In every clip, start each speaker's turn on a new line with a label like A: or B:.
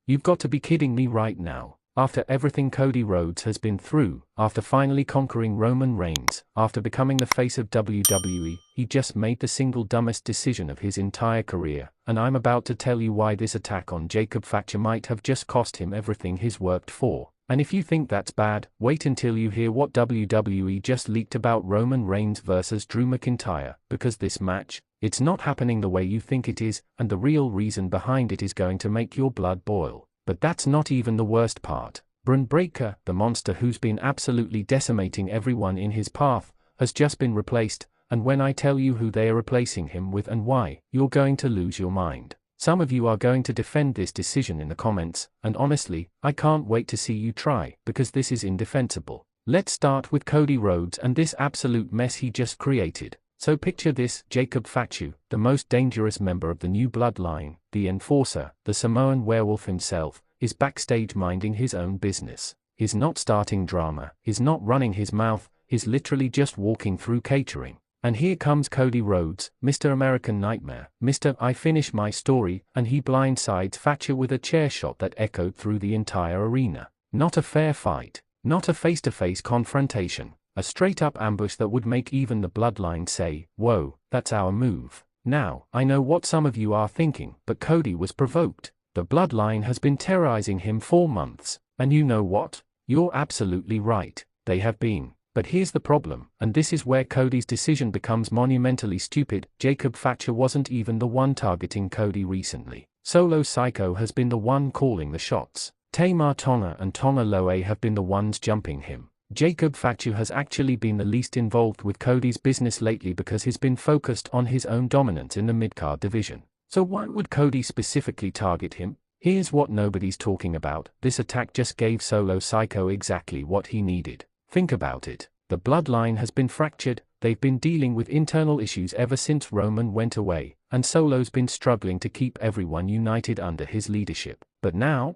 A: You've got to be kidding me right now. After everything Cody Rhodes has been through, after finally conquering Roman Reigns, after becoming the face of WWE, he just made the single dumbest decision of his entire career, and I'm about to tell you why this attack on Jacob Fatu might have just cost him everything he's worked for. And if you think that's bad, wait until you hear what WWE just leaked about Roman Reigns versus Drew McIntyre, because this match, it's not happening the way you think it is, and the real reason behind it is going to make your blood boil. But that's not even the worst part. Bron Breakker, the monster who's been absolutely decimating everyone in his path, has just been replaced, and when I tell you who they are replacing him with and why, you're going to lose your mind. Some of you are going to defend this decision in the comments, and honestly, I can't wait to see you try, because this is indefensible. Let's start with Cody Rhodes and this absolute mess he just created. So picture this: Jacob Fatu, the most dangerous member of the new bloodline, the enforcer, the Samoan werewolf himself, is backstage minding his own business. He's not starting drama, he's not running his mouth, he's literally just walking through catering. And here comes Cody Rhodes, Mr. American Nightmare, Mr. I finish my story, and he blindsides Fatu with a chair shot that echoed through the entire arena. Not a fair fight, not a face-to-face confrontation. A straight-up ambush that would make even the bloodline say, whoa, that's our move. Now, I know what some of you are thinking, but Cody was provoked. The bloodline has been terrorizing him for months, and you know what? You're absolutely right, they have been. But here's the problem, and this is where Cody's decision becomes monumentally stupid. Jacob Fatu wasn't even the one targeting Cody recently. Solo Sikoa has been the one calling the shots. Tamar Tonga and Tonga Loa have been the ones jumping him. Jacob Fatu has actually been the least involved with Cody's business lately because he's been focused on his own dominance in the mid-card division. So why would Cody specifically target him? Here's what nobody's talking about: this attack just gave Solo Sikoa exactly what he needed. Think about it. The bloodline has been fractured, they've been dealing with internal issues ever since Roman went away, and Solo's been struggling to keep everyone united under his leadership. But now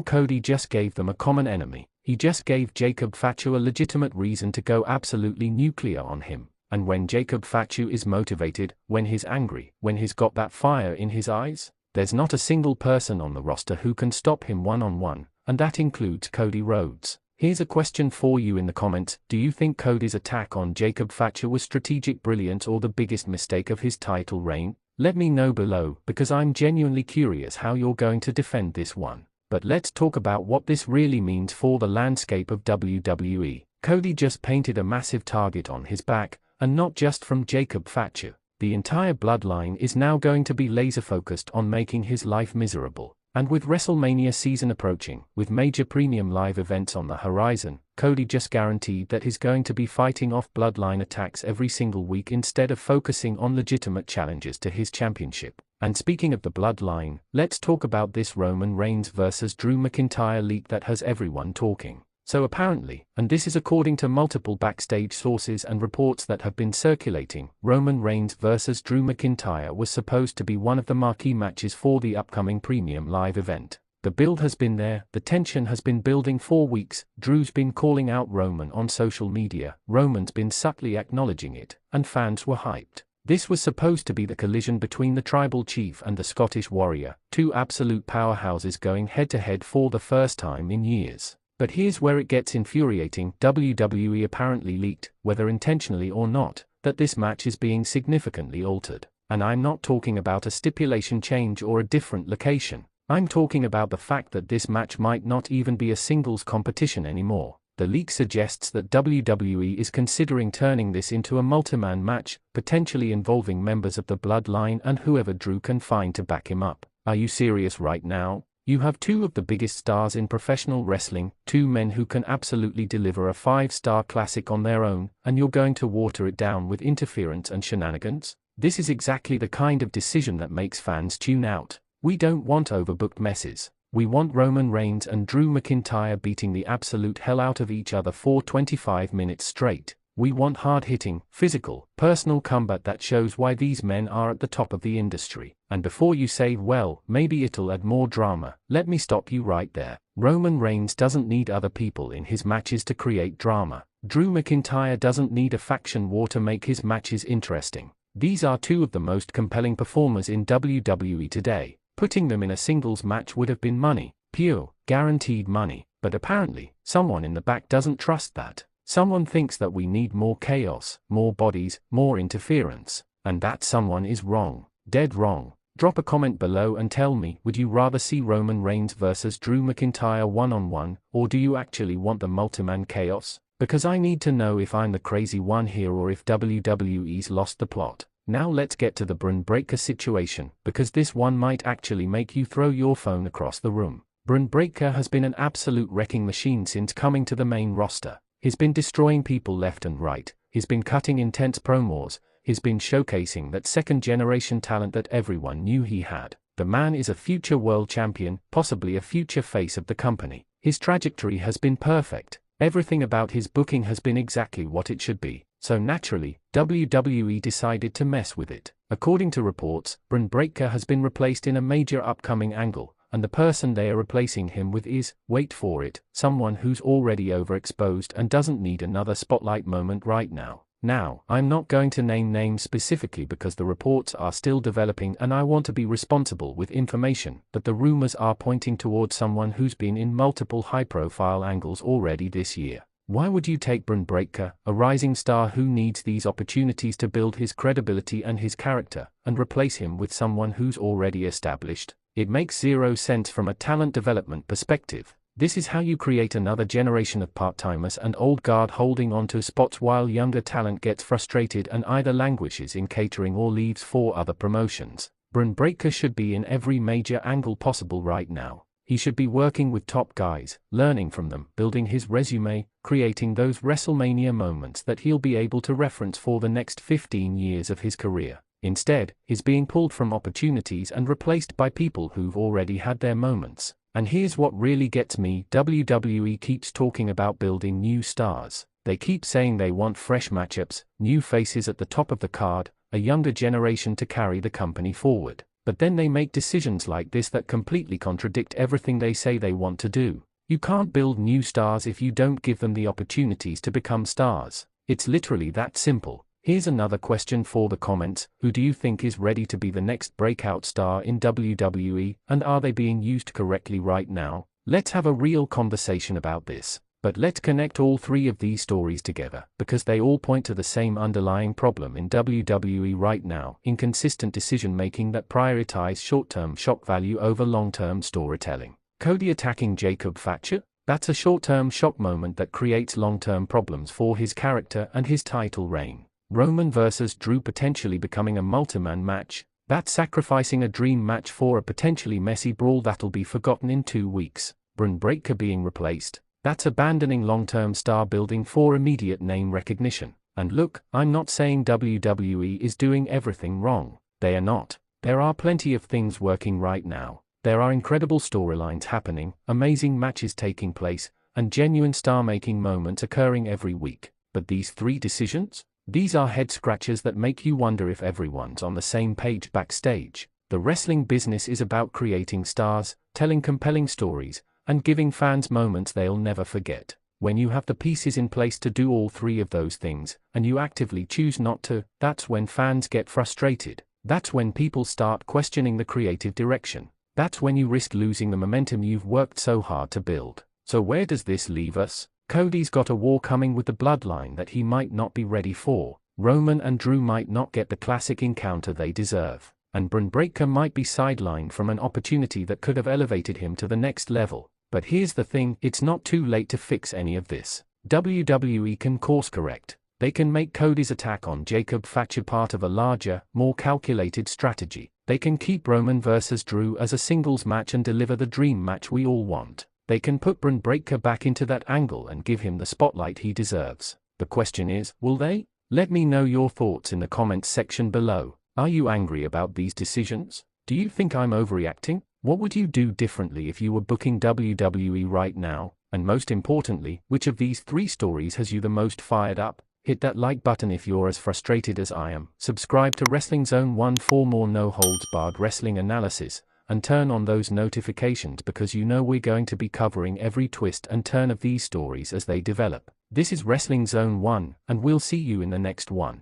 A: Cody just gave them a common enemy. He just gave Jacob Fatu a legitimate reason to go absolutely nuclear on him. And when Jacob Fatu is motivated, when he's angry, when he's got that fire in his eyes, there's not a single person on the roster who can stop him one-on-one, and that includes Cody Rhodes. Here's a question for you in the comments: do you think Cody's attack on Jacob Fatu was strategic brilliance or the biggest mistake of his title reign? Let me know below, because I'm genuinely curious how you're going to defend this one. But let's talk about what this really means for the landscape of WWE. Cody just painted a massive target on his back, and not just from Jacob Fatu. The entire bloodline is now going to be laser-focused on making his life miserable. And with WrestleMania season approaching, with major premium live events on the horizon, Cody just guaranteed that he's going to be fighting off bloodline attacks every single week instead of focusing on legitimate challenges to his championship. And speaking of the bloodline, let's talk about this Roman Reigns versus Drew McIntyre leak that has everyone talking. So apparently, and this is according to multiple backstage sources and reports that have been circulating, Roman Reigns versus Drew McIntyre was supposed to be one of the marquee matches for the upcoming premium live event. The build has been there, the tension has been building for weeks, Drew's been calling out Roman on social media, Roman's been subtly acknowledging it, and fans were hyped. This was supposed to be the collision between the Tribal Chief and the Scottish Warrior, two absolute powerhouses going head-to-head for the first time in years. But here's where it gets infuriating: WWE apparently leaked, whether intentionally or not, that this match is being significantly altered. And I'm not talking about a stipulation change or a different location. I'm talking about the fact that this match might not even be a singles competition anymore. The leak suggests that WWE is considering turning this into a multi-man match, potentially involving members of the bloodline and whoever Drew can find to back him up. Are you serious right now? You have two of the biggest stars in professional wrestling, two men who can absolutely deliver a 5-star classic on their own, and you're going to water it down with interference and shenanigans? This is exactly the kind of decision that makes fans tune out. We don't want overbooked messes. We want Roman Reigns and Drew McIntyre beating the absolute hell out of each other for 25 minutes straight. We want hard-hitting, physical, personal combat that shows why these men are at the top of the industry. And before you say, well, maybe it'll add more drama, let me stop you right there. Roman Reigns doesn't need other people in his matches to create drama. Drew McIntyre doesn't need a faction war to make his matches interesting. These are two of the most compelling performers in WWE today. Putting them in a singles match would have been money. Pure, guaranteed money. But apparently, someone in the back doesn't trust that. Someone thinks that we need more chaos, more bodies, more interference. And that someone is wrong. Dead wrong. Drop a comment below and tell me, would you rather see Roman Reigns versus Drew McIntyre one-on-one, or do you actually want the multi-man chaos? Because I need to know if I'm the crazy one here or if WWE's lost the plot. Now let's get to the Bron Breakker situation, because this one might actually make you throw your phone across the room. Bron Breakker has been an absolute wrecking machine since coming to the main roster. He's been destroying people left and right, he's been cutting intense promos, he's been showcasing that second-generation talent that everyone knew he had. The man is a future world champion, possibly a future face of the company. His trajectory has been perfect. Everything about his booking has been exactly what it should be. So naturally, WWE decided to mess with it. According to reports, Bron Breakker has been replaced in a major upcoming angle, and the person they are replacing him with is, wait for it, someone who's already overexposed and doesn't need another spotlight moment right now. Now, I'm not going to name names specifically because the reports are still developing and I want to be responsible with information, but the rumors are pointing towards someone who's been in multiple high-profile angles already this year. Why would you take Bron Breakker, a rising star who needs these opportunities to build his credibility and his character, and replace him with someone who's already established? It makes zero sense from a talent development perspective. This is how you create another generation of part-timers and old guard holding on to spots while younger talent gets frustrated and either languishes in catering or leaves for other promotions. Bron Breakker should be in every major angle possible right now. He should be working with top guys, learning from them, building his resume, creating those WrestleMania moments that he'll be able to reference for the next 15 years of his career. Instead, he's being pulled from opportunities and replaced by people who've already had their moments. And here's what really gets me: WWE keeps talking about building new stars. They keep saying they want fresh matchups, new faces at the top of the card, a younger generation to carry the company forward. But then they make decisions like this that completely contradict everything they say they want to do. You can't build new stars if you don't give them the opportunities to become stars. It's literally that simple. Here's another question for the comments: who do you think is ready to be the next breakout star in WWE, and are they being used correctly right now? Let's have a real conversation about this. But let's connect all three of these stories together, because they all point to the same underlying problem in WWE right now: inconsistent decision-making that prioritizes short-term shock value over long-term storytelling. Cody attacking Jacob Fatu? That's a short-term shock moment that creates long-term problems for his character and his title reign. Roman versus Drew potentially becoming a multi-man match? That's sacrificing a dream match for a potentially messy brawl that'll be forgotten in 2 weeks. Bron Breakker being replaced? That's abandoning long-term star building for immediate name recognition. And look, I'm not saying WWE is doing everything wrong. They are not. There are plenty of things working right now. There are incredible storylines happening, amazing matches taking place, and genuine star-making moments occurring every week. But these three decisions? These are head-scratchers that make you wonder if everyone's on the same page backstage. The wrestling business is about creating stars, telling compelling stories, and giving fans moments they'll never forget. When you have the pieces in place to do all three of those things, and you actively choose not to, that's when fans get frustrated. That's when people start questioning the creative direction. That's when you risk losing the momentum you've worked so hard to build. So where does this leave us? Cody's got a war coming with the bloodline that he might not be ready for. Roman and Drew might not get the classic encounter they deserve. And Bron Breakker might be sidelined from an opportunity that could have elevated him to the next level. But here's the thing: it's not too late to fix any of this. WWE can course correct. They can make Cody's attack on Jacob Fatu part of a larger, more calculated strategy. They can keep Roman versus Drew as a singles match and deliver the dream match we all want. They can put Bron Breakker back into that angle and give him the spotlight he deserves. The question is, will they? Let me know your thoughts in the comments section below. Are you angry about these decisions? Do you think I'm overreacting? What would you do differently if you were booking WWE right now? And most importantly, which of these three stories has you the most fired up? Hit that like button if you're as frustrated as I am. Subscribe to Wrestling Zone 1 for more no-holds-barred wrestling analysis, and turn on those notifications because you know we're going to be covering every twist and turn of these stories as they develop. This is Wrestling Zone 1, and we'll see you in the next one.